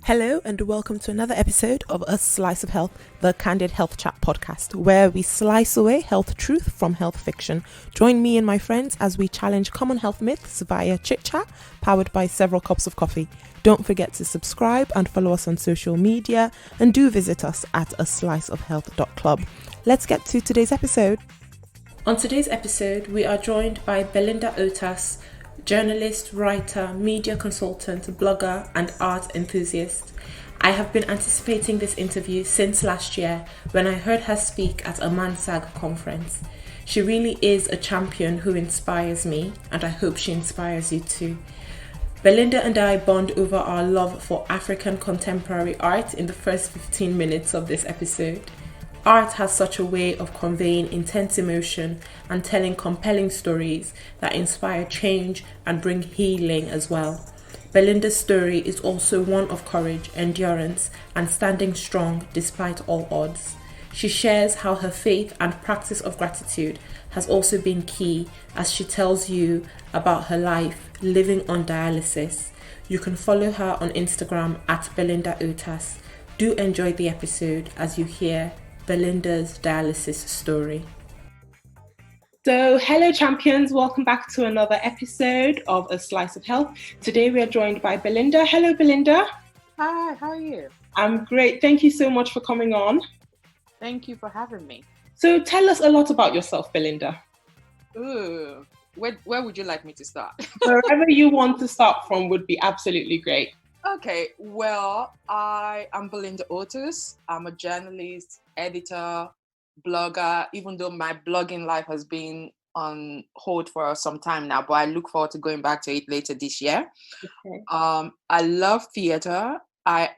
Hello and welcome to another episode of A Slice of Health, the Candid Health Chat podcast, where we slice away health truth from health fiction. Join me and my friends as we challenge common health myths via chit chat, powered by several cups of coffee. Don't forget to subscribe and follow us on social media, and do visit us at asliceofhealth.club. Let's get to today's episode. On today's episode, we are joined by Belinda Otas, journalist, writer, media consultant, blogger, and art enthusiast. I have been anticipating this interview since last year when I heard her speak at a Mansag conference. She really is a champion who inspires me, and I hope she inspires you too. Belinda and I bond over our love for African contemporary art in the first 15 minutes of this episode. Art has such a way of conveying intense emotion and telling compelling stories that inspire change and bring healing as well. Belinda's story is also one of courage, endurance, and standing strong despite all odds. She shares how her faith and practice of gratitude has also been key as she tells you about her life living on dialysis. You can follow her on Instagram at Belinda Otas. Do enjoy the episode as you hear Belinda's dialysis story. So, hello champions, welcome back to another episode of A Slice of Health. Today we are joined by Belinda. Hello Belinda. Hi, how are you? I'm great. Thank you so much for coming on. Thank you for having me. So tell us a lot about yourself, Belinda. Ooh, where would you like me to start? Wherever you want to start from would be absolutely great. Okay, well, I am Belinda Otas. I'm a journalist, editor, blogger, even though my blogging life has been on hold for some time now, but I look forward to going back to it later this year. Okay. I love theater. I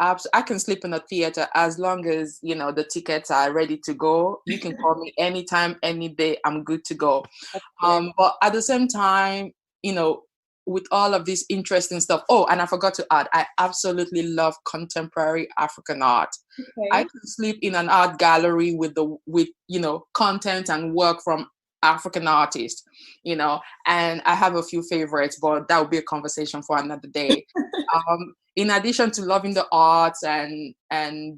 can sleep in a theater as long as, the tickets are ready to go. You can call me anytime, any day. I'm good to go. Okay. But at the same time, with all of this interesting stuff. Oh, and I forgot to add, I absolutely love contemporary African art. Okay. I can sleep in an art gallery with content and work from African artists, and I have a few favorites, but that will be a conversation for another day. In addition to loving the arts and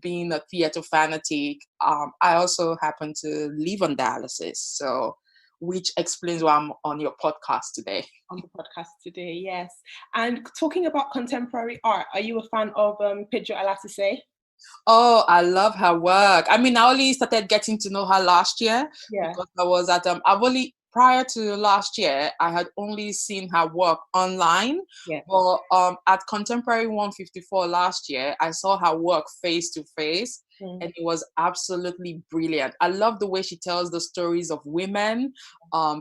being a theater fanatic, I also happen to live on dialysis. So, which explains why I'm on your podcast today. On the podcast today, yes. And talking about contemporary art, are you a fan of Pedro Alatise? Oh, I love her work. I mean, I only started getting to know her last year because I was at prior to last year, I had only seen her work online. Yeah. But at Contemporary 154 last year, I saw her work face to face. And it was absolutely brilliant. I love the way she tells the stories of women,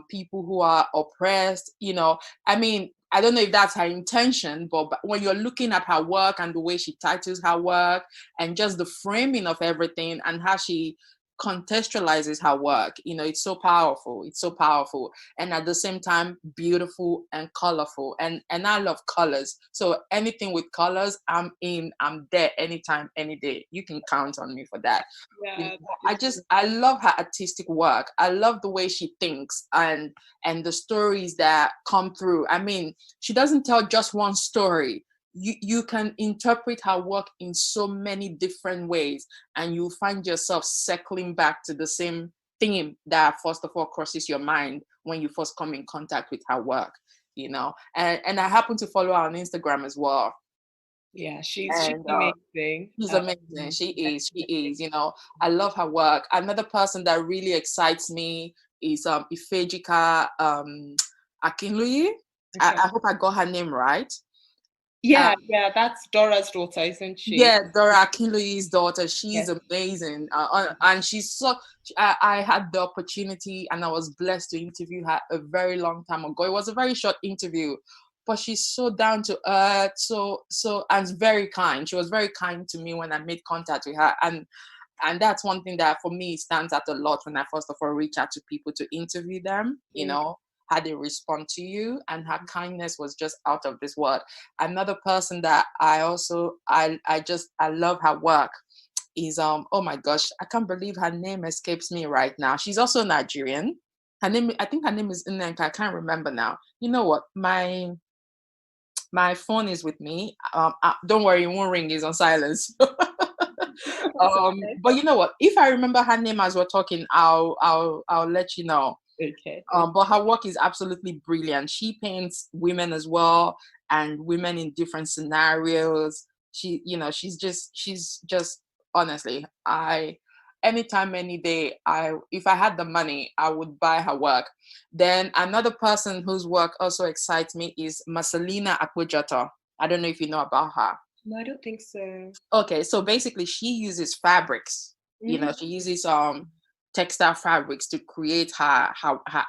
people who are oppressed. I mean, I don't know if that's her intention, but when you're looking at her work and the way she titles her work and just the framing of everything and how she contextualizes her work, it's so powerful. It's so powerful. And at the same time, beautiful and colorful. And I love colors. So anything with colors, I'm there anytime, any day. You can count on me for that. Yeah, I love her artistic work. I love the way she thinks and the stories that come through. I mean, she doesn't tell just one story. You can interpret her work in so many different ways, and you find yourself circling back to the same theme that first of all crosses your mind when you first come in contact with her work, and I happen to follow her on Instagram as well. Yeah, she's amazing. She's amazing. She is. I love her work. Another person that really excites me is Ifejika Akinluyi. Okay. I hope I got her name right. Yeah, that's Dora's daughter, isn't she? Yeah, Dora Akinluyi's daughter. She's amazing, and she's so. I had the opportunity, and I was blessed to interview her a very long time ago. It was a very short interview, but she's so down to earth, so and very kind. She was very kind to me when I made contact with her, and that's one thing that for me stands out a lot when I first of all reach out to people to interview them. How they respond to you, and her kindness was just out of this world. Another person that I love her work is oh my gosh, I can't believe her name escapes me right now. She's also Nigerian. I think her name is Nneka. I can't remember now. You know what? My My phone is with me. Don't worry, it won't ring. It's on silence. Okay. But you know what? If I remember her name as we're talking, I'll let you know. Okay. But her work is absolutely brilliant. She paints women as well, and women in different scenarios. She's just honestly, I anytime, any day, if I had the money, I would buy her work. Then another person whose work also excites me is Marcelina Akpojoto. I don't know if you know about her. No, I don't think so. Okay, so basically she uses fabrics. Mm. She uses textile fabrics to create her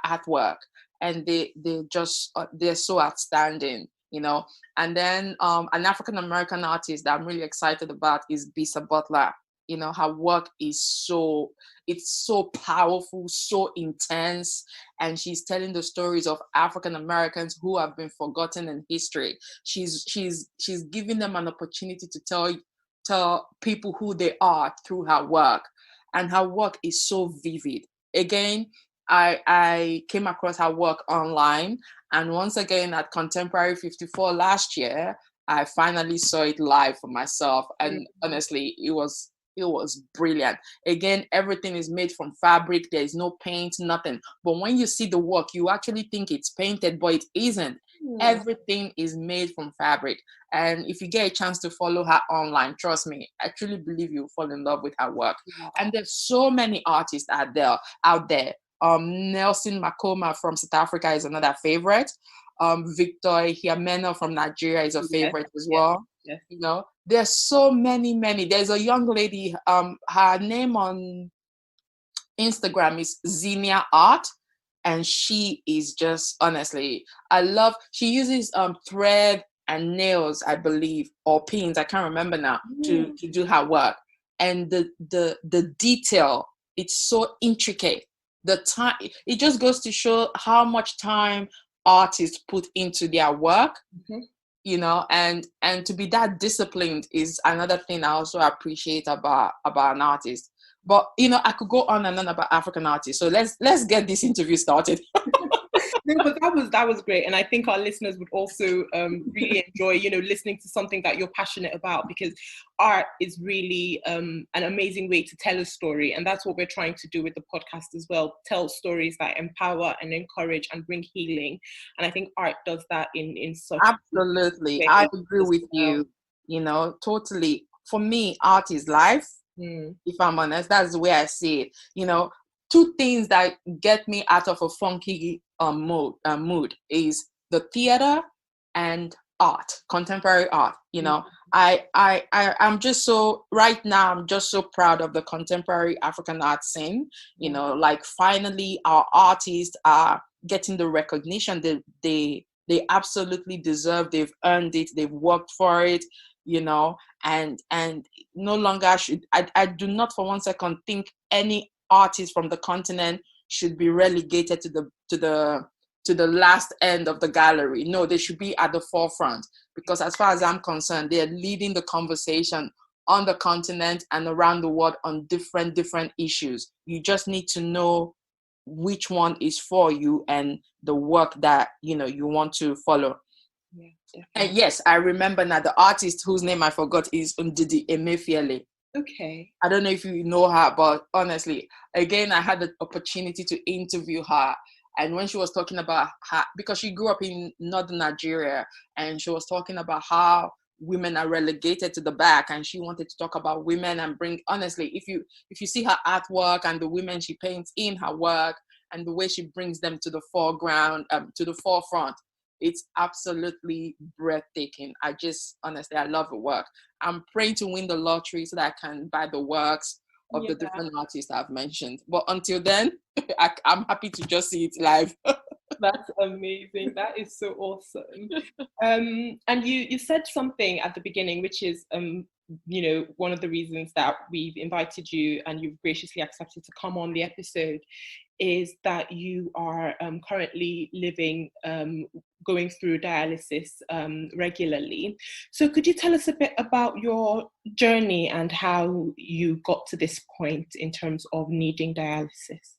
artwork, and they're so outstanding. And then an African American artist that I'm really excited about is Bisa Butler. Her work is it's so powerful, so intense, and she's telling the stories of African Americans who have been forgotten in history. She's giving them an opportunity to tell people who they are through her work, and her work is so vivid. Again, I came across her work online, and once again at Contemporary 54 last year, I finally saw it live for myself, and honestly, it was brilliant. Again, everything is made from fabric. There is no paint, nothing. But when you see the work, you actually think it's painted, but it isn't. Everything is made from fabric. And if you get a chance to follow her online, trust me, I truly believe you'll fall in love with her work. And there's so many artists out there. Nelson Makoma from South Africa is another favorite. Victor Hiameno from Nigeria is a favorite as well. Yes. There's so many. There's a young lady, her name on Instagram is Xenia Art, and she is just, honestly, she uses thread and nails, I believe, or pins, I can't remember now, to do her work. And the detail, it's so intricate. The time, it just goes to show how much time artists put into their work. And to be that disciplined is another thing I also appreciate about an artist. But I could go on and on about African artists, so let's get this interview started. No, but that was great, and I think our listeners would also really enjoy listening to something that you're passionate about, because art is really an amazing way to tell a story, and that's what we're trying to do with the podcast as well. Tell stories that empower and encourage and bring healing, and I think art does that in such absolutely. I agree with you. Totally. For me, art is life. If I'm honest, that's the way I see it. Two things that get me out of a funky mood is the theater and art, contemporary art. I'm just so, right now, I'm just so proud of the contemporary African art scene. Like finally our artists are getting the recognition that they absolutely deserve. They've earned it, they've worked for it. And no longer I do not for one second think any artist from the continent should be relegated to the last end of the gallery. No, they should be at the forefront, because as far as I'm concerned, they're leading the conversation on the continent and around the world on different issues. You just need to know which one is for you and the work that you want to follow. And yes, I remember now, the artist whose name I forgot is Ndidi Emefiele. Okay. I don't know if you know her, but honestly, again, I had the opportunity to interview her. And when she was talking about her, because she grew up in northern Nigeria, and she was talking about how women are relegated to the back, and she wanted to talk about women and bring, honestly, if you see her artwork and the women she paints in her work and the way she brings them to the foreground, to the forefront, it's absolutely breathtaking. Honestly, I love the work. I'm praying to win the lottery so that I can buy the works of the different artists I've mentioned. But until then, I'm happy to just see it live. That's amazing. That is so awesome. And you said something at the beginning, which is, one of the reasons that we've invited you and you've graciously accepted to come on the episode is that you are currently going through dialysis regularly. So could you tell us a bit about your journey and how you got to this point in terms of needing dialysis?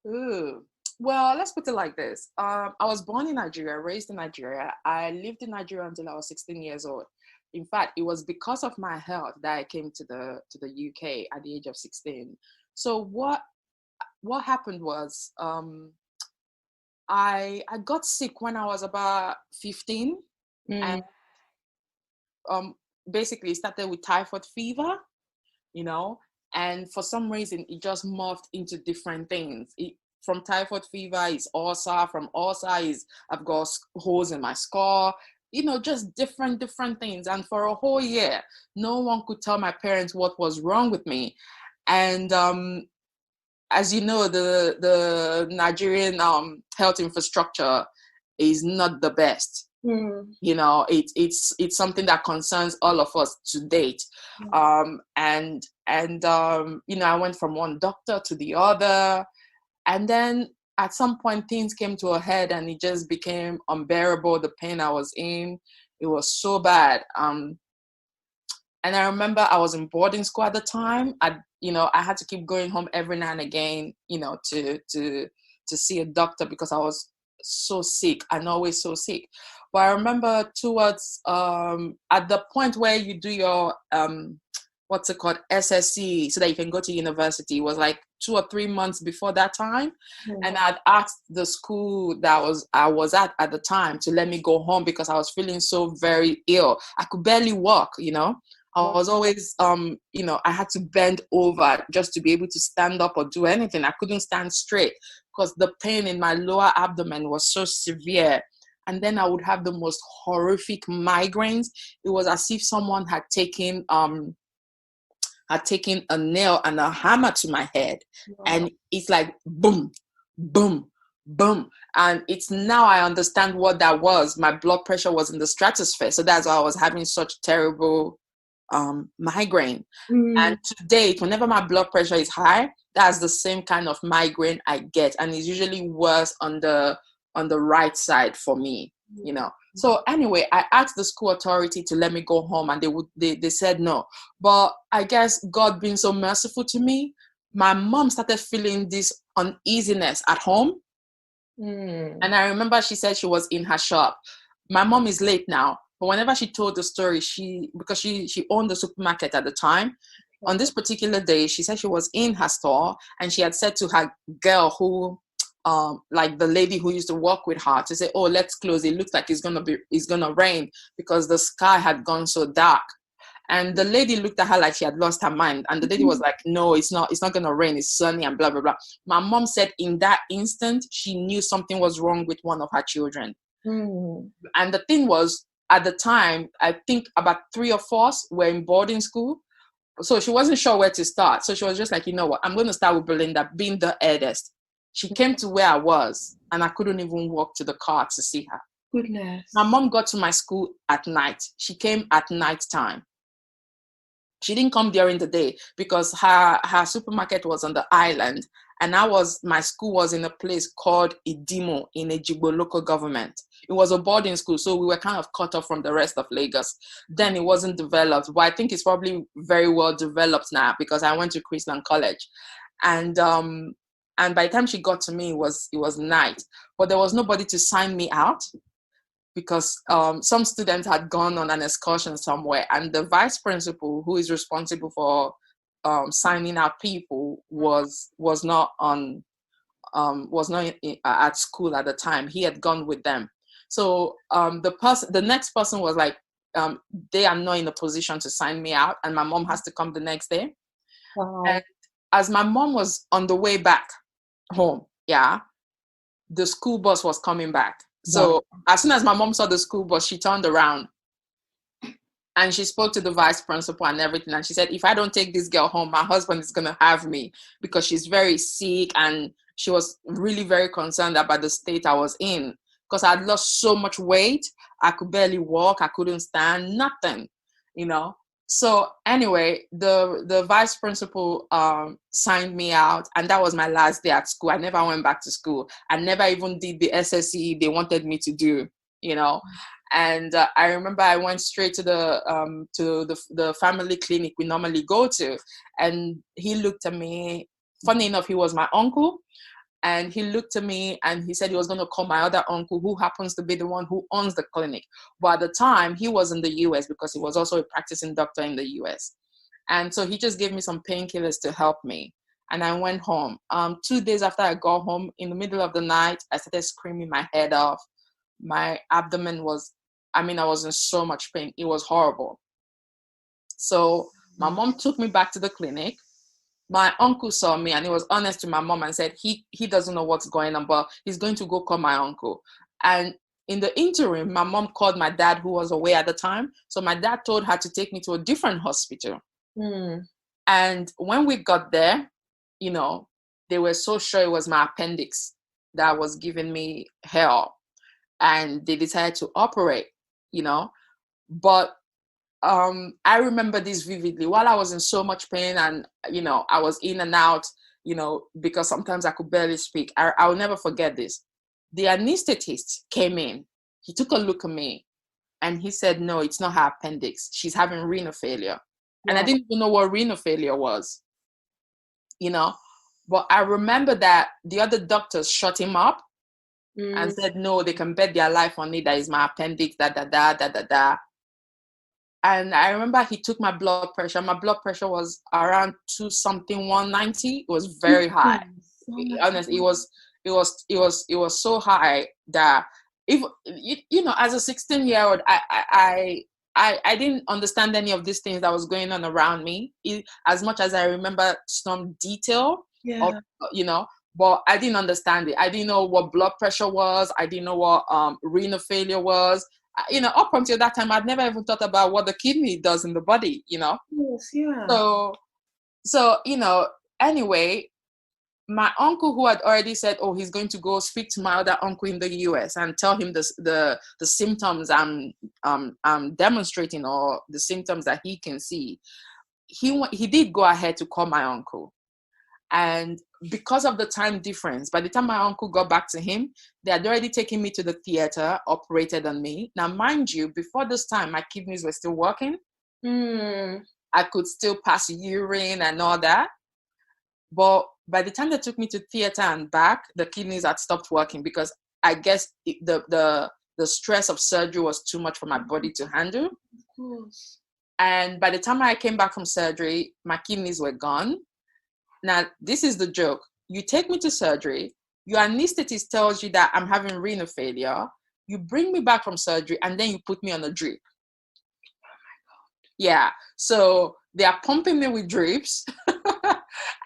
Ooh. Well, let's put it like this. I was born in Nigeria, raised in Nigeria. I lived in Nigeria until I was 16 years old. In fact, it was because of my health that I came to the UK at the age of 16. So what happened was I got sick when I was about 15, and um, basically it started with typhoid fever, you know, and for some reason it just morphed into different things. From typhoid fever is ulcer, from ulcer is I've got holes in my skull, you know, just different things. And for a whole year, no one could tell my parents what was wrong with me. And as you know, the Nigerian health infrastructure is not the best. You know, it's something that concerns all of us to date. And you know, I went from one doctor to the other, and then at some point things came to a head, and it just became unbearable. The pain I was in, it was so bad. And I remember I was in boarding school at the time. I had to keep going home every now and again, you know, to see a doctor because I was so sick and always so sick. But I remember towards at the point where you do your what's it called, SSC, so that you can go to university, was like 2 or 3 months before that time. And I'd asked the school that I was at the time to let me go home because I was feeling so very ill. I could barely walk, you know. I was always, you know, I had to bend over just to be able to stand up or do anything. I couldn't stand straight because the pain in my lower abdomen was so severe. And then I would have the most horrific migraines. It was as if someone had taken a nail and a hammer to my head. Wow. And it's like boom, boom, boom. And it's now I understand what that was. My blood pressure was in the stratosphere. So that's why I was having such terrible migraine. And to date, whenever my blood pressure is high, that's the same kind of migraine I get. And it's usually worse on the right side for me, you know. So anyway, I asked the school authority to let me go home, and they said no. But I guess God being so merciful to me, my mom started feeling this uneasiness at home. And I remember she said she was in her shop. My mom is late now, but whenever she told the story, because she owned the supermarket at the time, on this particular day, she said she was in her store and she had said to her girl who, like the lady who used to work with her, to say, "Oh, let's close. It looks like it's gonna rain," because the sky had gone so dark. And the lady looked at her like she had lost her mind. And the lady was like, "No, it's not gonna rain. It's sunny," and blah blah blah. My mom said in that instant she knew something was wrong with one of her children. And the thing was, at the time, I think about 3 or 4 were in boarding school. So she wasn't sure where to start. So she was just like, you know what, I'm going to start with Belinda, being the eldest. She came to where I was, and I couldn't even walk to the car to see her. Goodness. My mom got to my school at night. She came at night time. She didn't come during the day because her supermarket was on the island, and my school was in a place called Idimo in Ejigbo local government. It was a boarding school, so we were kind of cut off from the rest of Lagos. Then it wasn't developed, but I think it's probably very well developed now because I went to Chrisland College. And by the time she got to me, it was night, but there was nobody to sign me out because some students had gone on an excursion somewhere, and the vice principal, who is responsible for signing out people, was not at school at the time. He had gone with them. So the next person was like, they are not in a position to sign me out, and my mom has to come the next day. Wow. And as my mom was on the way back home, the school bus was coming back. So as soon as my mom saw the school bus, she turned around and she spoke to the vice principal and everything. And she said, "If I don't take this girl home, my husband is going to have me," because she's very sick. And she was really very concerned about the state I was in because I had lost so much weight. I could barely walk. I couldn't stand, nothing, you know. So anyway, the vice principal signed me out, and that was my last day at school. I never went back to school. I never even did the SSE they wanted me to do, you know. And I remember I went straight to the family clinic we normally go to, and he looked at me. Funny enough, he was my uncle, And he looked at me and he said he was going to call my other uncle, who happens to be the one who owns the clinic. But at the time, he was in the US because he was also a practicing doctor in the US. And so he just gave me some painkillers to help me. And I went home. 2 days after I got home, in the middle of the night, I started screaming my head off. My abdomen was, I was in so much pain. It was horrible. So my mom took me back to the clinic. My uncle saw me and he was honest to my mom and said he doesn't know what's going on, but he's going to go call my uncle. And in the interim, my mom called my dad, who was away at the time. So my dad told her to take me to a different hospital. And when we got there, they were so sure it was my appendix that was giving me hell. And they decided to operate, But I remember this vividly. While I was in so much pain and, I was in and out, because sometimes I could barely speak. I'll never forget this. The anesthetist came in. He took a look at me and he said, no, it's not her appendix. She's having renal failure. Yeah. And I didn't even know what renal failure was, But I remember that the other doctors shut him up and said, no, they can bet their life on it. That is my appendix, da. And I remember he took my blood pressure. My blood pressure was around 190. It was very high. Honestly, it was so high that if as a 16-year-old, I didn't understand any of these things that was going on around me. As much as I remember some detail, but I didn't understand it. I didn't know what blood pressure was. I didn't know what renal failure was. Up until that time, I'd never even thought about what the kidney does in the body, Yes, yeah. So, anyway, my uncle, who had already said, oh, he's going to go speak to my other uncle in the US and tell him the symptoms I'm demonstrating, or the symptoms that he can see. He did go ahead to call my uncle. And because of the time difference, by the time my uncle got back to him, they had already taken me to the theater, operated on me. Now, mind you, before this time, my kidneys were still working. I could still pass urine and all that. But by the time they took me to theater and back, the kidneys had stopped working because I guess the stress of surgery was too much for my body to handle. Of course. And by the time I came back from surgery, my kidneys were gone. Now, this is the joke. You take me to surgery, your anesthetist tells you that I'm having renal failure. You bring me back from surgery, and then you put me on a drip. Oh my God. Yeah. So they are pumping me with drips.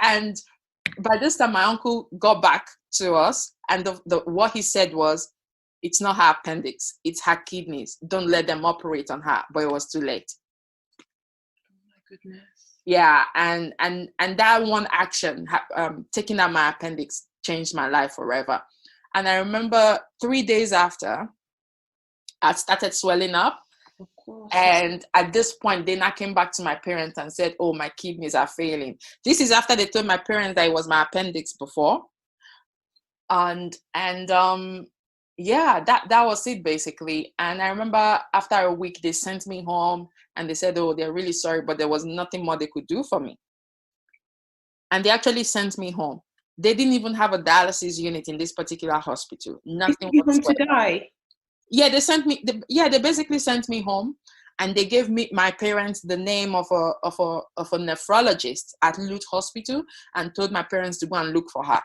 And by this time, my uncle got back to us, and what he said was, it's not her appendix, it's her kidneys. Don't let them operate on her. But it was too late. Oh my goodness. Yeah, and that one action, taking out my appendix, changed my life forever. And I remember 3 days after, I started swelling up. Of course. And at this point, then I came back to my parents and said, oh, my kidneys are failing. This is after they told my parents that it was my appendix before. And yeah, that was it basically. And I remember after a week, they sent me home and they said, oh, they're really sorry, but there was nothing more they could do for me. And they actually sent me home. They didn't even have a dialysis unit in this particular hospital. Nothing. You home to die? Yeah, they basically sent me home, and they gave my parents the name of a nephrologist at Lute Hospital, and told my parents to go and look for her,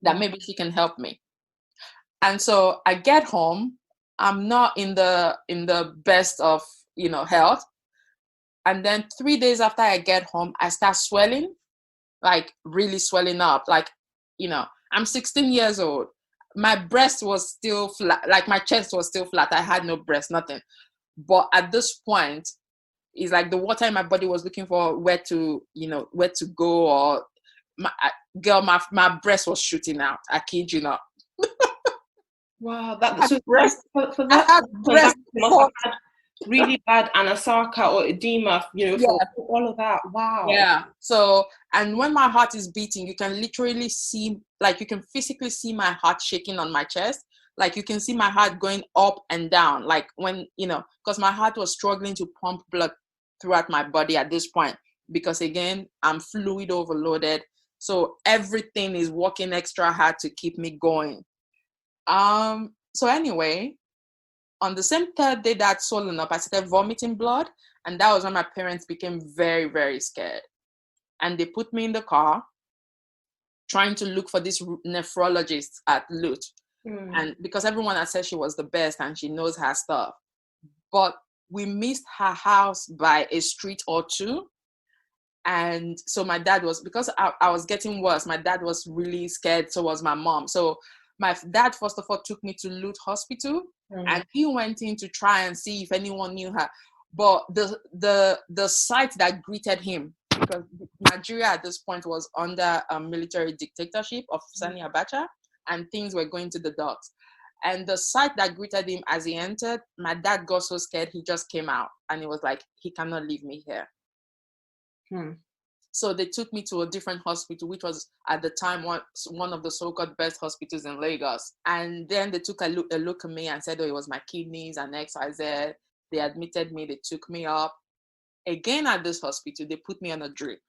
that maybe she can help me. And so I get home. I'm not in the best of health. And then 3 days after I get home, I start swelling, like really swelling up. Like, I'm 16 years old. My breast was still flat, like my chest was still flat. I had no breast, nothing. But at this point, it's like the water in my body was looking for where to go. Or my breast was shooting out. I kid you not. Wow, that's breast for that. Breast must have had really bad anasarca or edema, for all of that. Wow. Yeah. So, and when my heart is beating, you can literally see, like, you can physically see my heart shaking on my chest. Like, you can see my heart going up and down. Like when, because my heart was struggling to pump blood throughout my body at this point. Because again, I'm fluid overloaded. So everything is working extra hard to keep me going. So anyway, on the same third day that swollen up, I started vomiting blood. And that was when my parents became very, very scared. And they put me in the car trying to look for this nephrologist at Lut. And because everyone had said she was the best and she knows her stuff. But we missed her house by a street or two. And so my dad was, because I was getting worse, my dad was really scared, so was my mom. So my dad, first of all, took me to Lut Hospital, and he went in to try and see if anyone knew her. But the sight that greeted him, because Nigeria at this point was under a military dictatorship of Sani Abacha, and things were going to the dogs. And the sight that greeted him as he entered, my dad got so scared, he just came out, and he was like, he cannot leave me here. So they took me to a different hospital, which was at the time one of the so-called best hospitals in Lagos. And then they took a look at me and said, oh, it was my kidneys and XYZ. They admitted me, they took me up. Again at this hospital, they put me on a drip.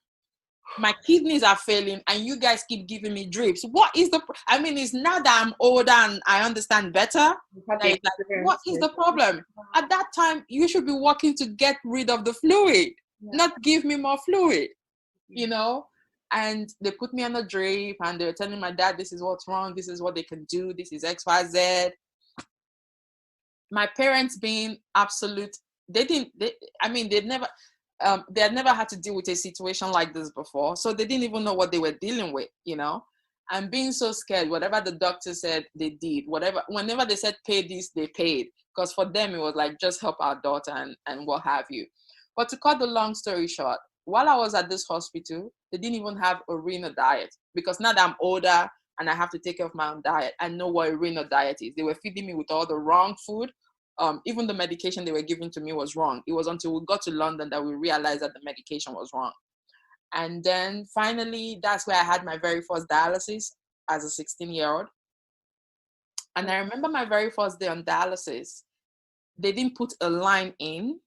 My kidneys are failing and you guys keep giving me drips. What is the, it's now that I'm older and I understand better. Like, what is the problem? At that time, you should be working to get rid of the fluid, not give me more fluid, And they put me on a drip and they were telling my dad, this is what's wrong. This is what they can do. This is XYZ. My parents being absolute, they had never had to deal with a situation like this before. So they didn't even know what they were dealing with, and being so scared, whatever the doctor said, they did. Whenever they said pay this, they paid. Because for them, it was like, just help our daughter and what have you. But to cut the long story short, while I was at this hospital, they didn't even have a renal diet. Because now that I'm older and I have to take care of my own diet, I know what a renal diet is. They were feeding me with all the wrong food. Even the medication they were giving to me was wrong. It was until we got to London that we realized that the medication was wrong. And then finally, that's where I had my very first dialysis as a 16-year-old. And I remember my very first day on dialysis, they didn't put a line in.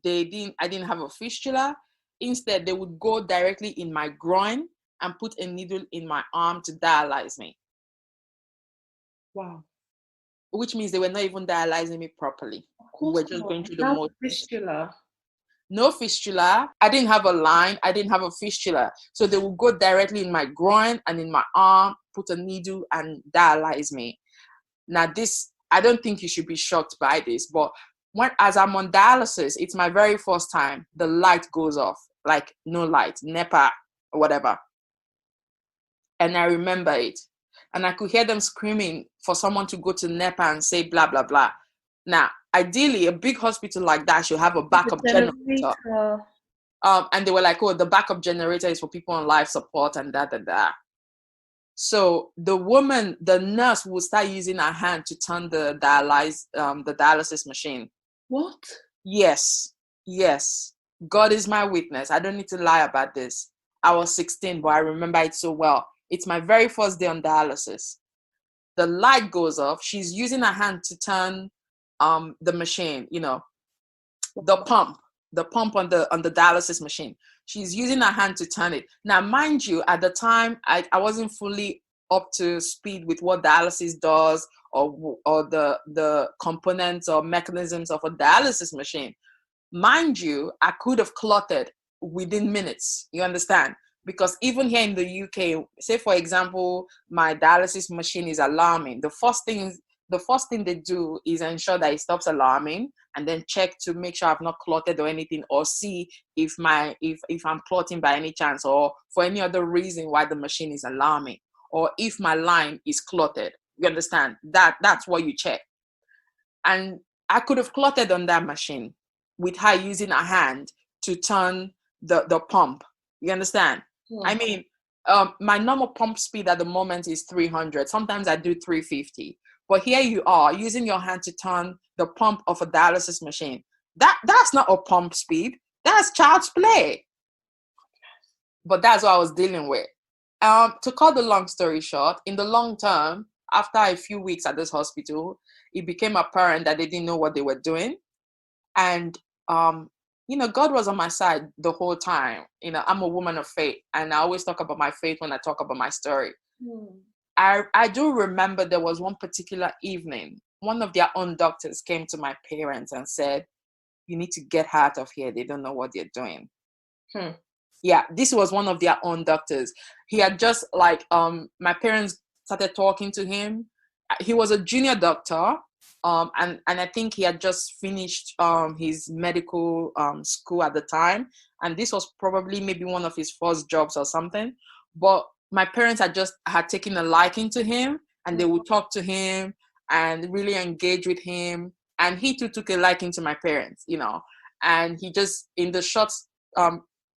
I didn't have a fistula. Instead, they would go directly in my groin and put a needle in my arm to dialyze me. Wow. Which means they were not even dialyzing me properly. We were just going through the motions. Fistula. No fistula. I didn't have a line. I didn't have a fistula. So they would go directly in my groin and in my arm, put a needle and dialyze me. Now this, I don't think you should be shocked by this, but as I'm on dialysis, it's my very first time, the light goes off. Like no light, NEPA or whatever. And I remember it. And I could hear them screaming for someone to go to NEPA and say blah, blah, blah. Now, ideally, a big hospital like that should have a backup generator. And they were like, oh, the backup generator is for people on life support and da. So the nurse would start using her hand to turn the dialysis machine. What? Yes. God is my witness. I don't need to lie about this. I was 16, but I remember it so well. It's my very first day on dialysis. The light goes off. She's using her hand to turn the machine, the pump on the dialysis machine. She's using her hand to turn it. Now, mind you, at the time, I wasn't fully up to speed with what dialysis does or the components or mechanisms of a dialysis machine. Mind you, I could have clotted within minutes. You understand? Because even here in the UK, say for example, my dialysis machine is alarming. The first thing they do is ensure that it stops alarming, and then check to make sure I've not clotted or anything, or see if I'm clotting by any chance, or for any other reason why the machine is alarming, or if my line is clotted. You understand? That's what you check. And I could have clotted on that machine with her using her hand to turn the pump. You understand? Yeah. My normal pump speed at the moment is 300. Sometimes I do 350. But here you are using your hand to turn the pump of a dialysis machine. That's not a pump speed. That's child's play. But that's what I was dealing with. To cut the long story short, in the long term, after a few weeks at this hospital, it became apparent that they didn't know what they were doing. And God was on my side the whole time. I'm a woman of faith, and I always talk about my faith when I talk about my story. I do remember there was one particular evening, one of their own doctors came to my parents and said, "You need to get her out of here. They don't know what they're doing." Yeah, this was one of their own doctors. He had just my parents started talking to him. He was a junior doctor, and I think he had just finished his medical school at the time, and this was probably maybe one of his first jobs or something. But my parents had taken a liking to him, and they would talk to him and really engage with him, and he too took a liking to my parents, and he just, in the short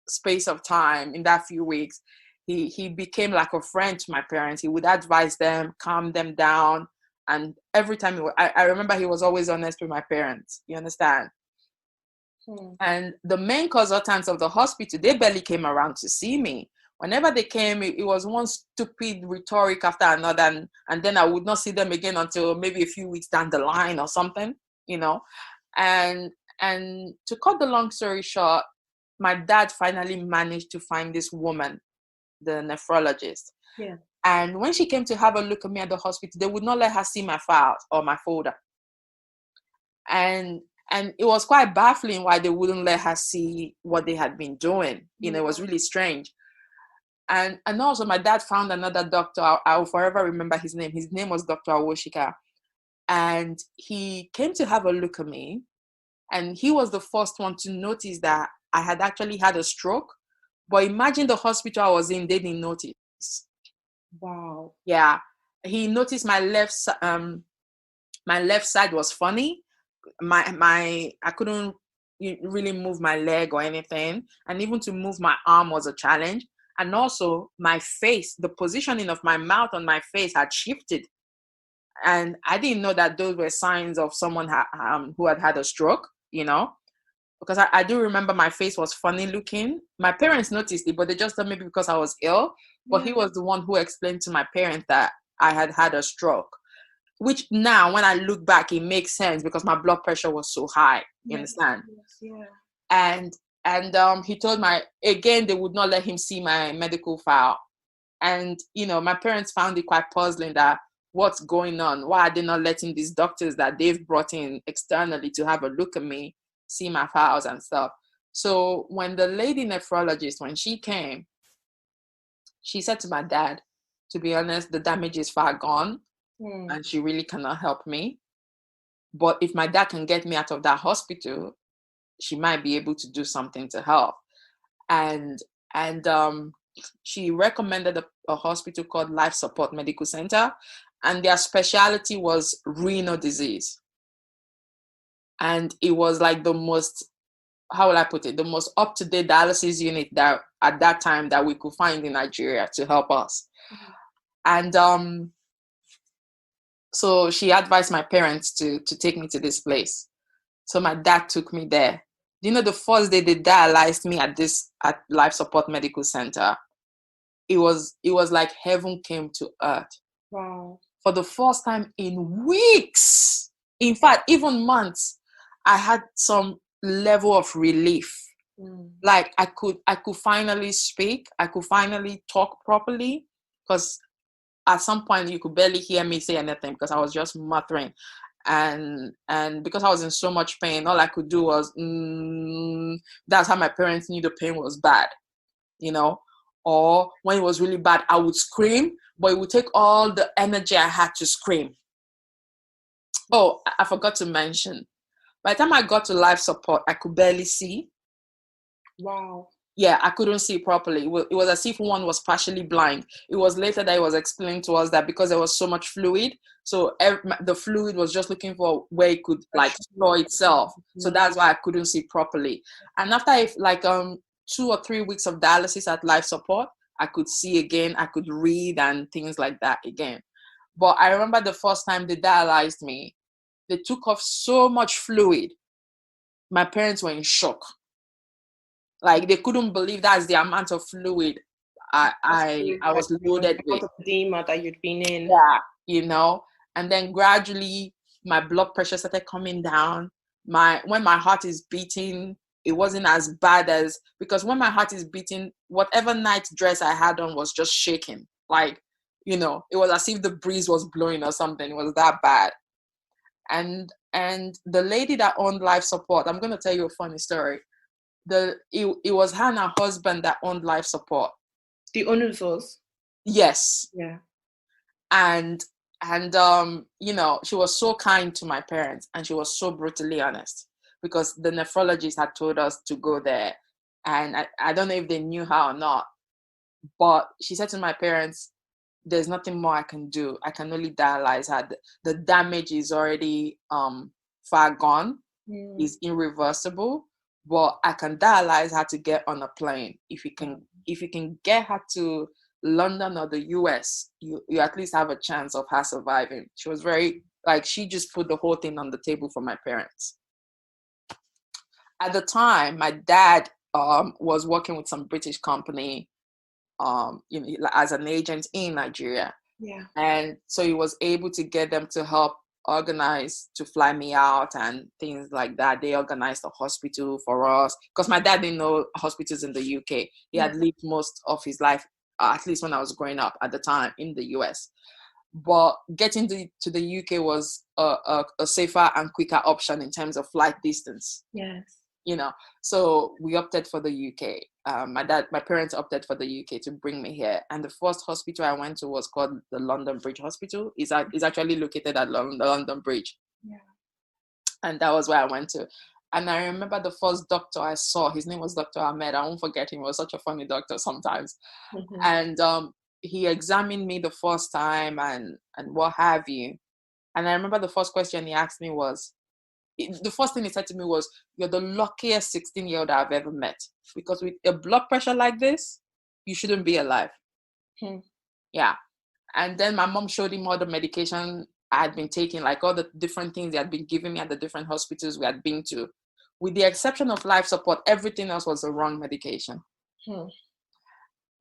space of time, in that few weeks, he became like a friend to my parents. He would advise them, calm them down, and every time I remember he was always honest with my parents. You understand? And the main consultants of the hospital, they barely came around to see me. Whenever they came, it was one stupid rhetoric after another, and then I would not see them again until maybe a few weeks down the line or something, And to cut the long story short, my dad finally managed to find this woman, the nephrologist. Yeah. And when she came to have a look at me at the hospital, they would not let her see my files or my folder. And it was quite baffling why they wouldn't let her see what they had been doing. It was really strange. And also my dad found another doctor. I'll forever remember his name. His name was Dr. Awoshika. And he came to have a look at me. And he was the first one to notice that I had actually had a stroke. But imagine the hospital I was in, they didn't notice. Wow. Yeah. He noticed my left side was funny. I couldn't really move my leg or anything. And even to move my arm was a challenge. And also my face, the positioning of my mouth on my face had shifted. And I didn't know that those were signs of someone who had had a stroke, because I do remember my face was funny looking. My parents noticed it, but they just thought maybe because I was ill. But he was the one who explained to my parents that I had had a stroke, which now when I look back, it makes sense because my blood pressure was so high. You understand? Yes, yeah. And he told again, they would not let him see my medical file. And, my parents found it quite puzzling that what's going on? Why are they not letting these doctors that they've brought in externally to have a look at me, see my files and stuff? So when the lady nephrologist, when she came, she said to my dad, to be honest, the damage is far gone and she really cannot help me. But if my dad can get me out of that hospital, she might be able to do something to help. And she recommended a hospital called Life Support Medical Center, and their specialty was renal disease. And it was like the most, how will I put it, the most up-to-date dialysis unit that at that time that we could find in Nigeria to help us. And so she advised my parents to take me to this place. So my dad took me there. The first day they dialyzed me at Life Support Medical Center, it was like heaven came to earth. Wow. For the first time in weeks, in fact, even months, I had some level of relief. Like I could finally speak. I could finally talk properly, because at some point you could barely hear me say anything because I was just muttering. And because I was in so much pain, all I could do was, that's how my parents knew the pain was bad, or when it was really bad, I would scream, but it would take all the energy I had to scream. Oh, I forgot to mention, by the time I got to life support, I could barely see. Wow. Yeah, I couldn't see properly. It was as if one was partially blind. It was later that it was explained to us that because there was so much fluid, so the fluid was just looking for where it could flow itself. So that's why I couldn't see properly. And after 2 or 3 weeks of dialysis at life support, I could see again. I could read and things like that again. But I remember the first time they dialyzed me, they took off so much fluid. My parents were in shock. Like, they couldn't believe that's the amount of fluid I was loaded with. Edema that you'd been in. Yeah, and then gradually my blood pressure started coming down. When my heart is beating, it wasn't as bad as, because when my heart is beating, whatever night dress I had on was just shaking. Like, you know, it was as if the breeze was blowing or something. It was that bad. And the lady that owned life support, I'm going to tell you a funny story. It was her and her husband that owned life support. The owners. Yes. Yeah. And you know, she was so kind to my parents, and she was so brutally honest, because the nephrologist had told us to go there, and I don't know if they knew her or not, but she said to my parents, there's nothing more I can do. I can only dialyze her. The damage is already far gone. It's irreversible, but I can dialyze her to get on a plane. If you can get her to London or the US, you at least have a chance of her surviving. She was very, like, she just put the whole thing on the table for my parents. At the time, my dad was working with some British company, you know, as an agent in Nigeria. Yeah. And so he was able to get them to help organize to fly me out and things like that. They organized a hospital for us, because my dad didn't know hospitals in the UK. He had lived most of his life, at least when I was growing up at the time, in the US. But getting to the UK was a safer and quicker option in terms of flight distance. Yes. You know, so we opted for the UK. My parents opted for the UK to bring me here. And the first hospital I went to was called the London Bridge Hospital. It's actually located at the London Bridge. Yeah. And that was where I went to. And I remember the first doctor I saw, his name was Dr. Ahmed. I won't forget him. He was such a funny doctor sometimes. And he examined me the first time and what have you. And I remember the first question he asked me was, the first thing he said to me was, you're the luckiest 16-year-old I've ever met, because with a blood pressure like this, you shouldn't be alive. Yeah. And then my mom showed him all the medication I had been taking, like all the different things they had been giving me at the different hospitals we had been to. With the exception of life support, everything else was the wrong medication.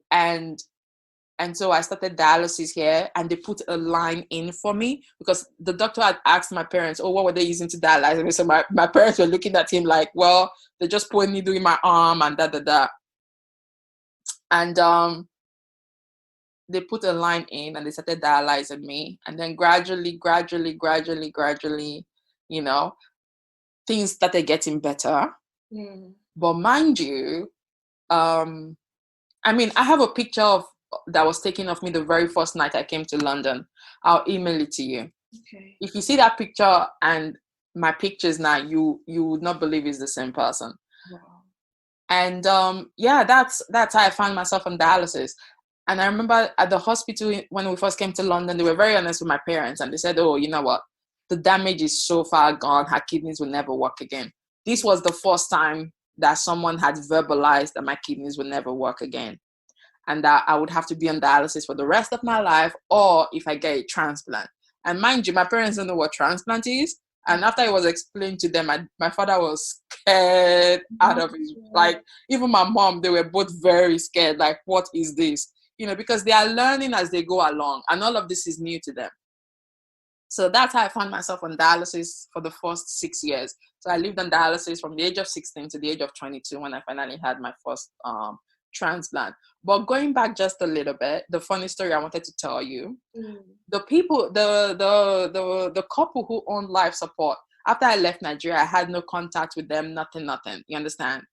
And so I started dialysis here, and they put a line in for me, because the doctor had asked my parents, oh, what were they using to dialyze me? So my parents were looking at him like, well, they just put a needle in my arm and da. And they put a line in, and they started dialyzing me. And then gradually, you know, things started getting better. But mind you, I mean, I have a picture that was taken of me the very first night I came to London. I'll email it to you. Okay. If you see that picture and my pictures now, you would not believe it's the same person. Wow. And yeah, that's how I found myself on dialysis. And I remember at the hospital when we first came to London, they were very honest with my parents, and they said, oh, you know what? The damage is so far gone, her kidneys will never work again. This was the first time that someone had verbalized that my kidneys will never work again, and that I would have to be on dialysis for the rest of my life, or if I get a transplant. And mind you, my parents don't know what transplant is. And after it was explained to them, my father was scared out of his, like, even my mom, they were both very scared. Like, what is this? You know, because they are learning as they go along, and all of this is new to them. So that's how I found myself on dialysis for the first 6 years. So I lived on dialysis from the age of 16 to the age of 22 when I finally had my first transplant. But going back just a little bit, the funny story I wanted to tell you, the people, the couple who owned life support, after I left Nigeria, I had no contact with them, nothing. You understand?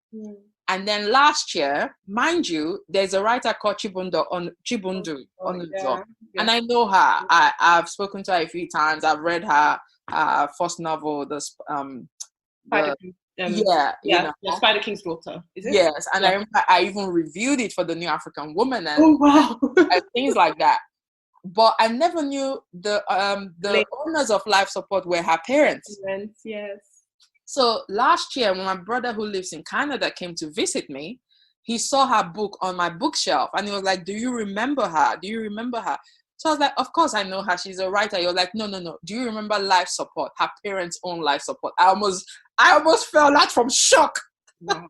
And then last year, mind you, there's a writer called Chibundu Onuzo. And I know her. I've spoken to her a few times. I've read her first novel, the Spider King's Daughter. Is it? Yes, and I remember I even reviewed it for the New African Woman and, and things like that. But I never knew the owners of life support were her parents. Yes. So last year, when my brother who lives in Canada came to visit me, he saw her book on my bookshelf, and he was like, "Do you remember her? Do you remember her?" So I was like, "Of course I know her. She's a writer." He was like, No. Do you remember life support? Her parents own life support. I almost fell out from shock. Wow.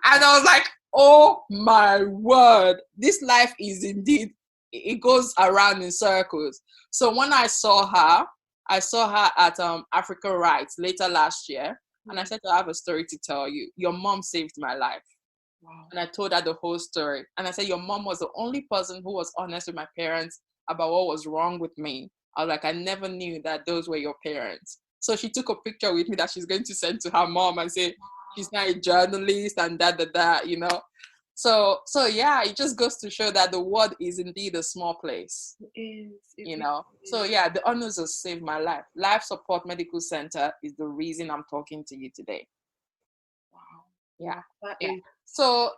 And I was like, oh my word, this life is indeed, it goes around in circles. So when I saw her at Africa Rights later last year, And I said to her, I have a story to tell you. Your mom saved my life. Wow. And I told her the whole story. And I said, your mom was the only person who was honest with my parents about what was wrong with me. I was like, I never knew that those were your parents. So she took a picture with me that she's going to send to her mom and say, she's not a journalist and that, you know. So yeah, it just goes to show that the world is indeed a small place. It is. You know. So yeah, the honors have saved my life. Life Support Medical Center is the reason I'm talking to you today. Wow. Yeah. That Yeah. is. So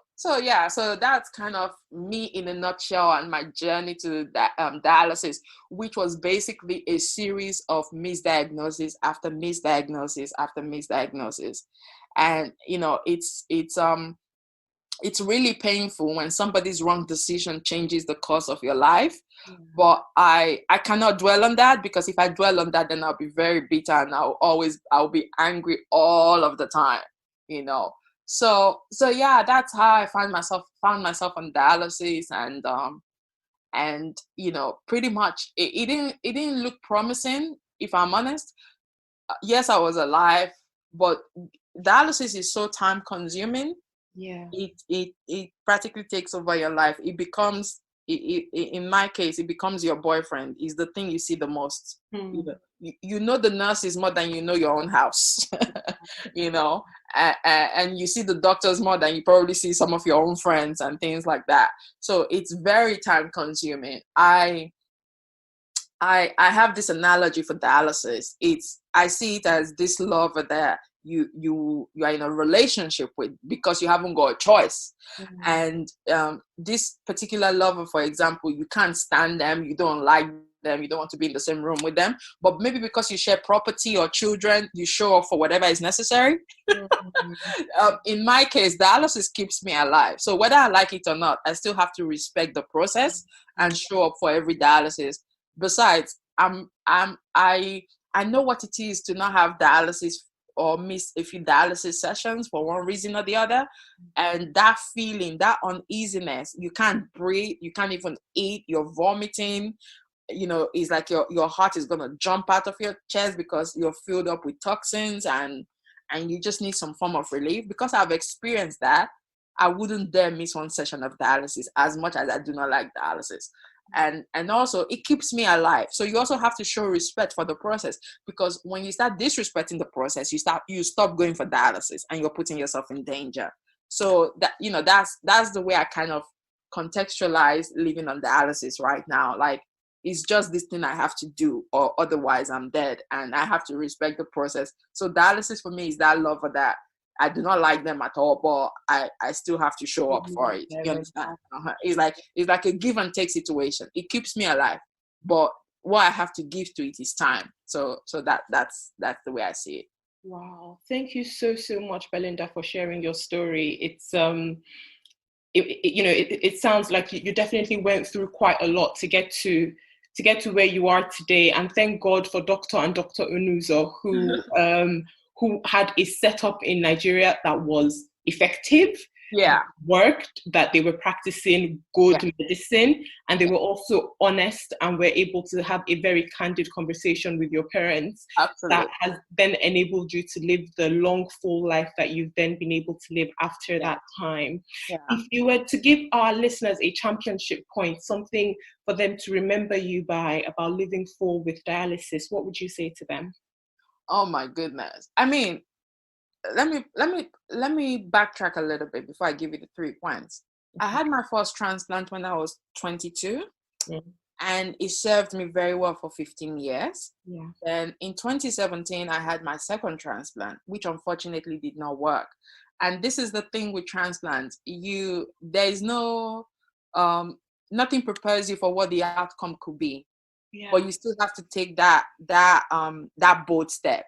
that's kind of me in a nutshell, and my journey to that dialysis, which was basically a series of misdiagnosis after misdiagnosis after misdiagnosis. And you know, it's really painful when somebody's wrong decision changes the course of your life. But I cannot dwell on that, because if I dwell on that, then I'll be very bitter and I'll be angry all of the time, you know. So yeah, that's how I found myself on dialysis. And you know, pretty much it didn't look promising, if I'm honest. Yes, I was alive, but dialysis is so time consuming. Yeah. It practically takes over your life. It becomes, in my case, it becomes your boyfriend. Is the thing you see the most. You know the nurses more than you know your own house. You know, and you see the doctors more than you probably see some of your own friends and things like that. So it's very time consuming. I have this analogy for dialysis. I see it as this lover that you are in a relationship with because you haven't got a choice. And this particular lover, for example, you can't stand them, you don't like them, you don't want to be in the same room with them, but maybe because you share property or children, you show up for whatever is necessary. In my case, dialysis keeps me alive. So whether I like it or not, I still have to respect the process and show up for every dialysis. Besides, I know what it is to not have dialysis or miss a few dialysis sessions for one reason or the other. And that feeling, that uneasiness, you can't breathe, you can't even eat, you're vomiting, you know, it's like your heart is going to jump out of your chest because you're filled up with toxins, and you just need some form of relief. Because I've experienced that, I wouldn't dare miss one session of dialysis, as much as I do not like dialysis. And also it keeps me alive. So you also have to show respect for the process, because when you start disrespecting the process, you stop going for dialysis and you're putting yourself in danger. So that, you know, that's the way I kind of contextualize living on dialysis right now. Like, it's just this thing I have to do, or otherwise I'm dead, and I have to respect the process. So dialysis for me is that love for that. I do not like them at all, but I still have to show up for it. You understand? It's like a give and take situation. It keeps me alive, but what I have to give to it is time. So that's the way I see it. Wow, thank you so much, Belinda, for sharing your story. It's it sounds like you definitely went through quite a lot to get to where you are today, and thank God for Dr. Onuzo, who had a setup in Nigeria that was effective, worked, that they were practicing good medicine, and they were also honest and were able to have a very candid conversation with your parents. Absolutely. That has then enabled you to live the long, full life that you've then been able to live after that time. If you were to give our listeners a championship point, something for them to remember you by about living full with dialysis, what would you say to them? Oh my goodness. I mean, let me backtrack a little bit before I give you the 3 points. I had my first transplant when I was 22, and it served me very well for 15 years. Then in 2017, I had my second transplant, which unfortunately did not work. And this is the thing with transplants: there is no nothing prepares you for what the outcome could be. But you still have to take that bold step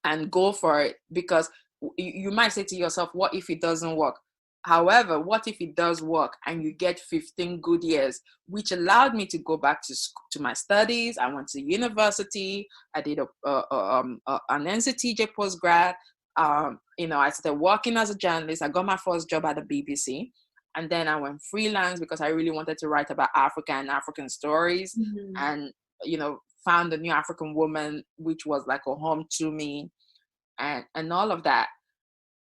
and go for it, because you might say to yourself, what if it doesn't work? However, what if it does work and you get 15 good years, which allowed me to go back to school, to my studies. I went to university. I did an NCTJ postgrad. I started working as a journalist. I got my first job at the BBC. And then I went freelance because I really wanted to write about Africa and African stories. And, found the New African Woman, which was like a home to me. and all of that,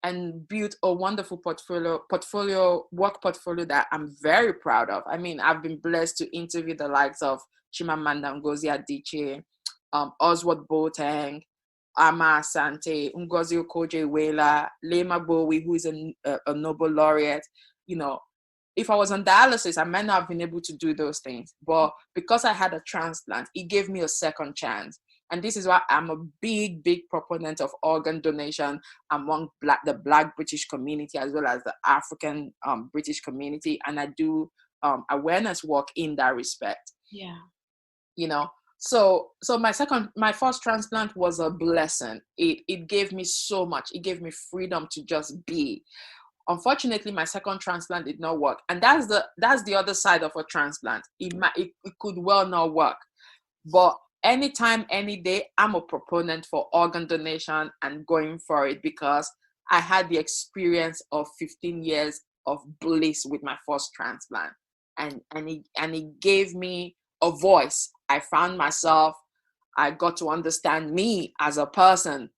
and built a wonderful work portfolio that I'm very proud of. I mean, I've been blessed to interview the likes of Chimamanda Ngozi Adichie, Oswald Boateng, Ama Asante, Ngozi Okonjo-Iweala, Lema Bowie, who is a Nobel laureate. You know, if I was on dialysis, I might not have been able to do those things. But because I had a transplant, it gave me a second chance. And this is why I'm a big, big proponent of organ donation among the Black British community, as well as the African British community. And I do awareness work in that respect. Yeah. You know, so my first transplant was a blessing. It gave me so much. It gave me freedom to just be. Unfortunately, my second transplant did not work. And that's the other side of a transplant. It could well not work. But anytime, any day, I'm a proponent for organ donation and going for it, because I had the experience of 15 years of bliss with my first transplant. And it gave me a voice. I found myself, I got to understand me as a person,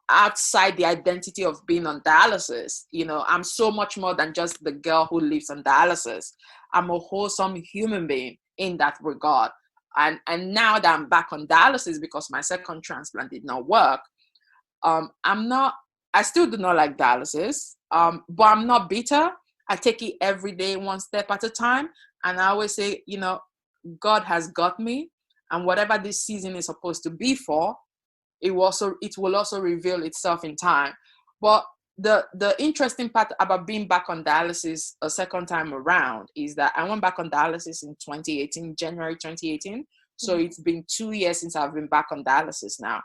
outside the identity of being on dialysis. You know, I'm so much more than just the girl who lives on dialysis. I'm a wholesome human being in that regard. And now that I'm back on dialysis because my second transplant did not work, I still do not like dialysis, but I'm not bitter. I take it every day, one step at a time. And I always say, you know, God has got me, and whatever this season is supposed to be for, it will also reveal itself in time. But the interesting part about being back on dialysis a second time around is that I went back on dialysis in 2018, January 2018. So it's been 2 years since I've been back on dialysis now.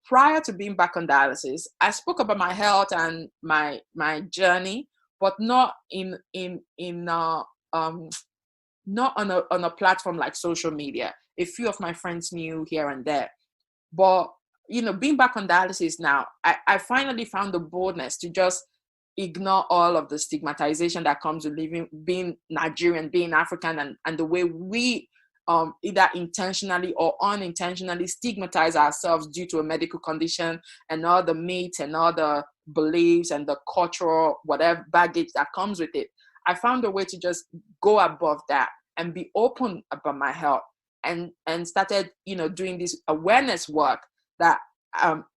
Prior to being back on dialysis, I spoke about my health and my journey, but not not on a platform like social media. A few of my friends knew here and there. But, you know, being back on dialysis now, I finally found the boldness to just ignore all of the stigmatization that comes with being Nigerian, being African, and the way we either intentionally or unintentionally stigmatize ourselves due to a medical condition, and all the myths and all the beliefs and the cultural whatever baggage that comes with it. I found a way to just go above that and be open about my health, and started, you know, doing this awareness work that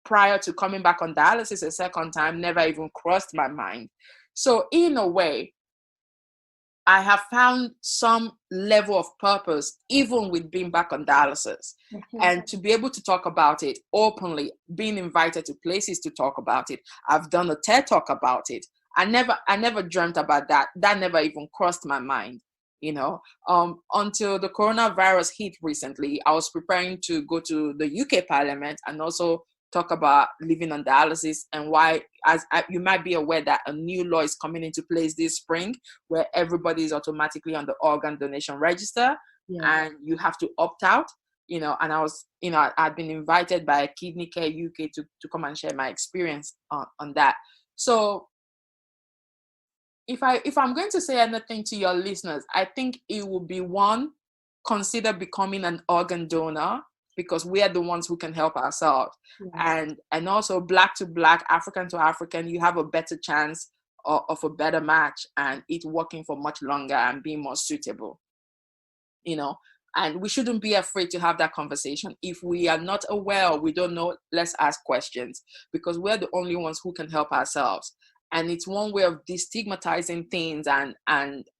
prior to coming back on dialysis a second time never even crossed my mind. So in a way, I have found some level of purpose even with being back on dialysis. And to be able to talk about it openly, being invited to places to talk about it. I've done a TED Talk about it. I never dreamt about that. That never even crossed my mind, you know, until the coronavirus hit recently. I was preparing to go to the UK Parliament and also talk about living on dialysis, and why, you might be aware that a new law is coming into place this spring, where everybody is automatically on the organ donation register, and you have to opt out, you know. And I was, you know, I'd been invited by Kidney Care UK to come and share my experience on that. So if I'm going to say anything to your listeners, I think it would be, one, consider becoming an organ donor, because we are the ones who can help ourselves. And also, Black to Black, African to African, you have a better chance of a better match, and it working for much longer and being more suitable, you know. And we shouldn't be afraid to have that conversation. If we are not aware or we don't know, let's ask questions, because we're the only ones who can help ourselves. And it's one way of destigmatizing things and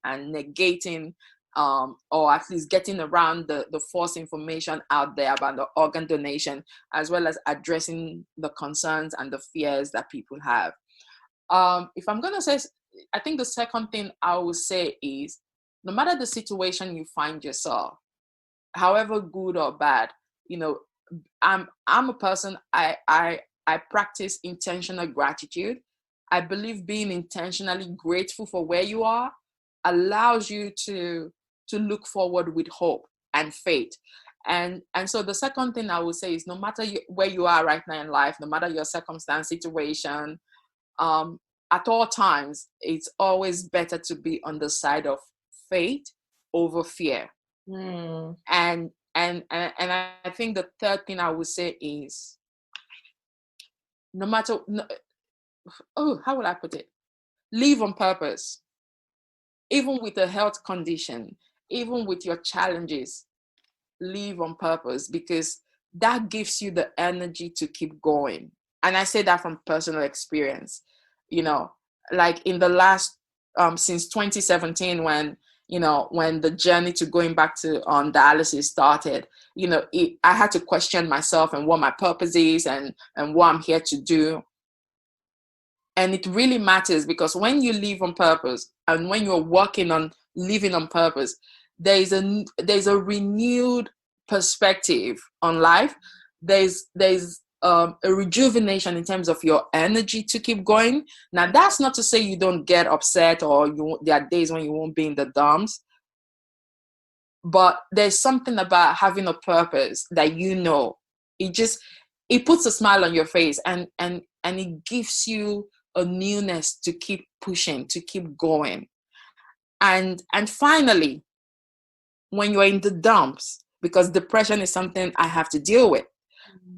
negating, or at least getting around the false information out there about the organ donation, as well as addressing the concerns and the fears that people have. If I'm going to say, I think the second thing I will say is, no matter the situation you find yourself, however good or bad, you know, I'm a person, I practice intentional gratitude. I believe being intentionally grateful for where you are allows you to look forward with hope and faith. And so the second thing I would say is, no matter where you are right now in life, no matter your circumstance, situation, at all times, it's always better to be on the side of faith over fear. And I think the third thing I would say is, no matter, no, oh, how will I put it? Live on purpose. Even with a health condition, even with your challenges, live on purpose, because that gives you the energy to keep going. And I say that from personal experience. You know, like in the last since 2017, when when the journey to going back to dialysis started, I had to question myself and what my purpose is, and what I'm here to do. And it really matters, because when you live on purpose and when you're working on living on purpose, there's a renewed perspective on life. There's a rejuvenation in terms of your energy to keep going. Now, that's not to say you don't get upset, or there are days when you won't be in the dumps, but there's something about having a purpose that it puts a smile on your face, and it gives you a newness to keep pushing, to keep going. And finally, when you're in the dumps, because depression is something I have to deal with,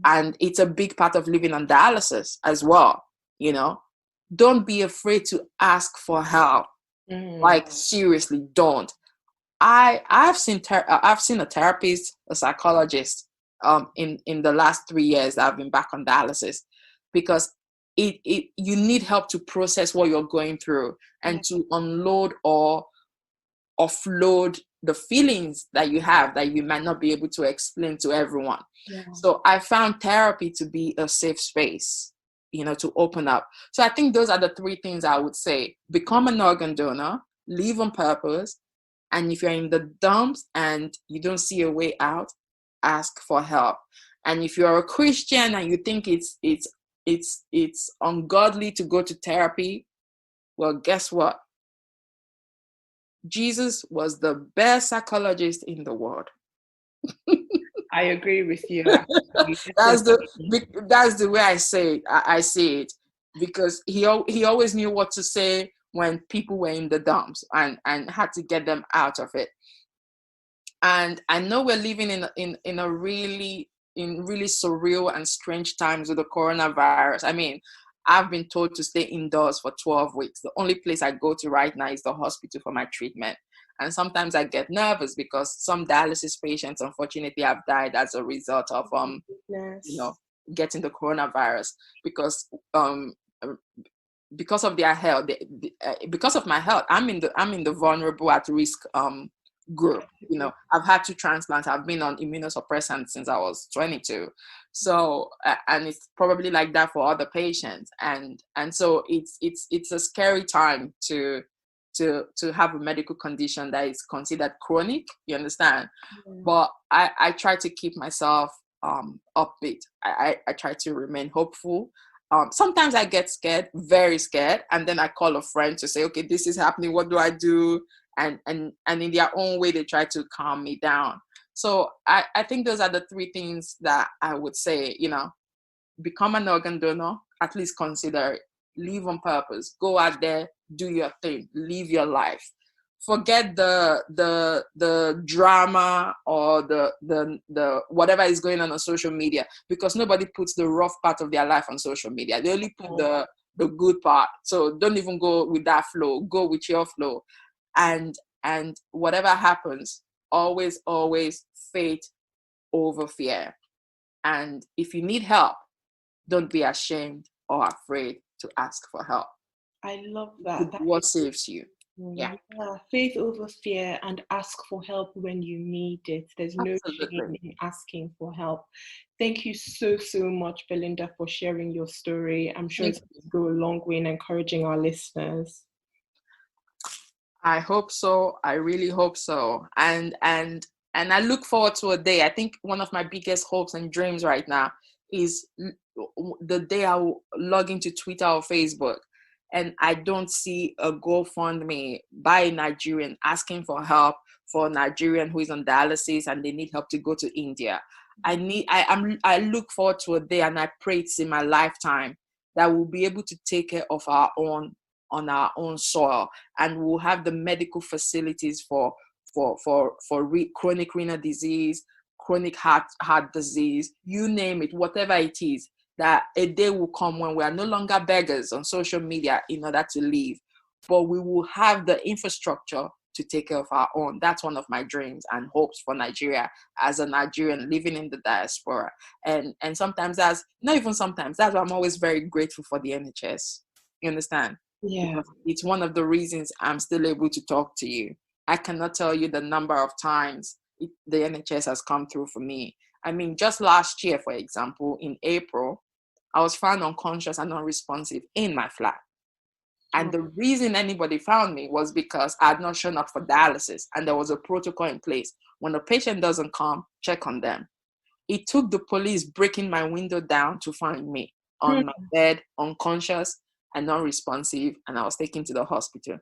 and it's a big part of living on dialysis as well, don't be afraid to ask for help. Like, seriously, don't. I've seen a therapist, a psychologist, in the last 3 years that I've been back on dialysis, because you need help to process what you're going through, and to unload or offload the feelings that you have that you might not be able to explain to everyone. So I found therapy to be a safe space, to open up. So I think those are the 3 things I would say: become an organ donor, live on purpose, and if you're in the dumps and you don't see a way out, ask for help. And if you're a Christian and you think it's ungodly to go to therapy, well, guess what? Jesus was the best psychologist in the world. I agree with you. That's the way I say it. I say it because he always knew what to say when people were in the dumps, and had to get them out of it. And I know we're living in a really surreal and strange times with the coronavirus. I mean, I've been told to stay indoors for 12 weeks. The only place I go to right now is the hospital for my treatment. And sometimes I get nervous because some dialysis patients, unfortunately, have died as a result of getting the coronavirus, because of their health, because of my health, I'm in the vulnerable at risk group. I've had 2 transplants. I've been on immunosuppressants since I was 22. So and it's probably like that for other patients, and so it's a scary time to have a medical condition that is considered chronic, you understand? But I try to keep myself upbeat. I try to remain hopeful. Sometimes I get scared, very scared, and then I call a friend to say, okay, this is happening, what do I do? And in their own way, they try to calm me down. So I think those are the 3 things that I would say. Become an organ donor, at least consider it. Live on purpose. Go out there, do your thing, live your life. Forget the drama or the whatever is going on social media, because nobody puts the rough part of their life on social media. They only put the good part. So don't even go with that flow. Go with your flow. And whatever happens, always faith over fear. And if you need help, don't be ashamed or afraid to ask for help. I love that. What saves you? Yeah. Faith over fear, and ask for help when you need it. There's no shame in asking for help. Thank you so much, Belinda, for sharing your story. I'm sure it's going to go a long way in encouraging our listeners. I hope so. I really hope so. And I look forward to a day. I think one of my biggest hopes and dreams right now is the day I will log into Twitter or Facebook and I don't see a GoFundMe by a Nigerian asking for help for a Nigerian who is on dialysis and they need help to go to India. I look forward to a day, and I pray it's in my lifetime, that we'll be able to take care of our own on our own soil, and we'll have the medical facilities for chronic renal disease, chronic heart disease, you name it, whatever it is. that a day will come when we are no longer beggars on social media in order to live, but we will have the infrastructure to take care of our own. That's one of my dreams and hopes for Nigeria as a Nigerian living in the diaspora. And sometimes that's why I'm always very grateful for the NHS. You understand? Yeah. Because it's one of the reasons I'm still able to talk to you. I cannot tell you the number of times the NHS has come through for me. I mean, just last year, for example, in April, I was found unconscious and unresponsive in my flat. And the reason anybody found me was because I had not shown up for dialysis, and there was a protocol in place. When a patient doesn't come, check on them. It took the police breaking my window down to find me on my bed, unconscious and non-responsive, and I was taken to the hospital.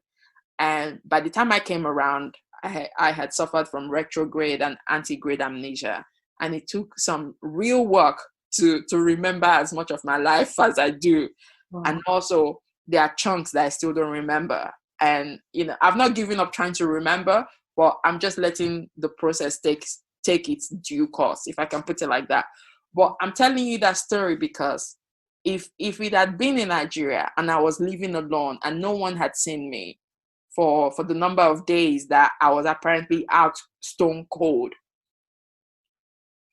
And by the time I came around, I had suffered from retrograde and antegrade amnesia, and it took some real work to remember as much of my life as I do. Wow. And also, there are chunks that I still don't remember. And, I've not given up trying to remember, but I'm just letting the process take its due course, if I can put it like that. But I'm telling you that story because if it had been in Nigeria and I was living alone and no one had seen me for the number of days that I was apparently out stone cold,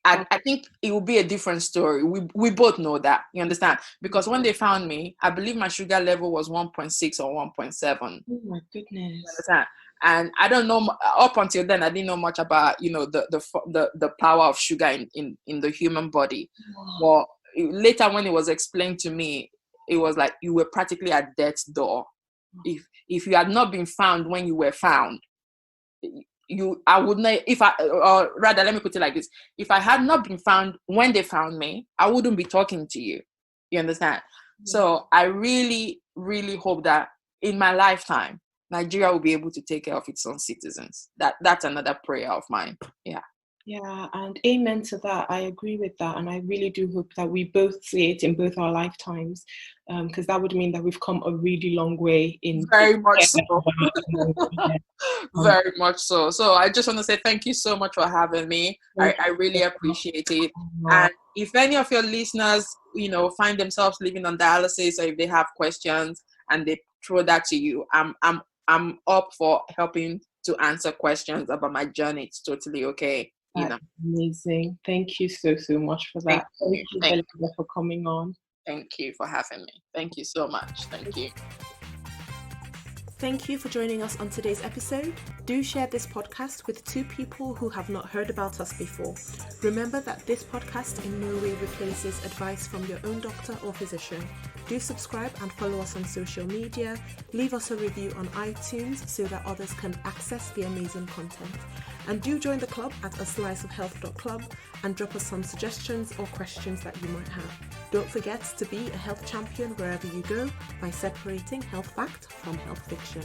I think it will be a different story. We both know that, you understand? Because when they found me, I believe my sugar level was 1.6 or 1.7. Oh my goodness. You understand? And I don't know, up until then, I didn't know much about, the power of sugar in the human body. Wow. But later when it was explained to me, it was like you were practically at death's door. If you had not been found when you were found, I would not, or rather, let me put it like this. If I had not been found when they found me, I wouldn't be talking to you. You understand? Yeah. So I really, really hope that in my lifetime, Nigeria will be able to take care of its own citizens. That's another prayer of mine. Yeah. Yeah, and amen to that. I agree with that. And I really do hope that we both see it in both our lifetimes, because that would mean that we've come a really long way in. Very much so. Very much so. So I just want to say thank you so much for having me. I really appreciate it. And if any of your listeners, find themselves living on dialysis, or if they have questions and they throw that to you, I'm up for helping to answer questions about my journey. It's totally okay. That's amazing. Thank you so much for that. Thank you, Belinda, for coming on. Thank you for having me. Thank you so much. Thank you. Thank you for joining us on today's episode. Do share this podcast with 2 people who have not heard about us before. Remember that this podcast in no way replaces advice from your own doctor or physician. Do subscribe and follow us on social media. Leave us a review on iTunes so that others can access the amazing content. And do join the club at asliceofhealth.club and drop us some suggestions or questions that you might have. Don't forget to be a health champion wherever you go by separating health fact from health fiction.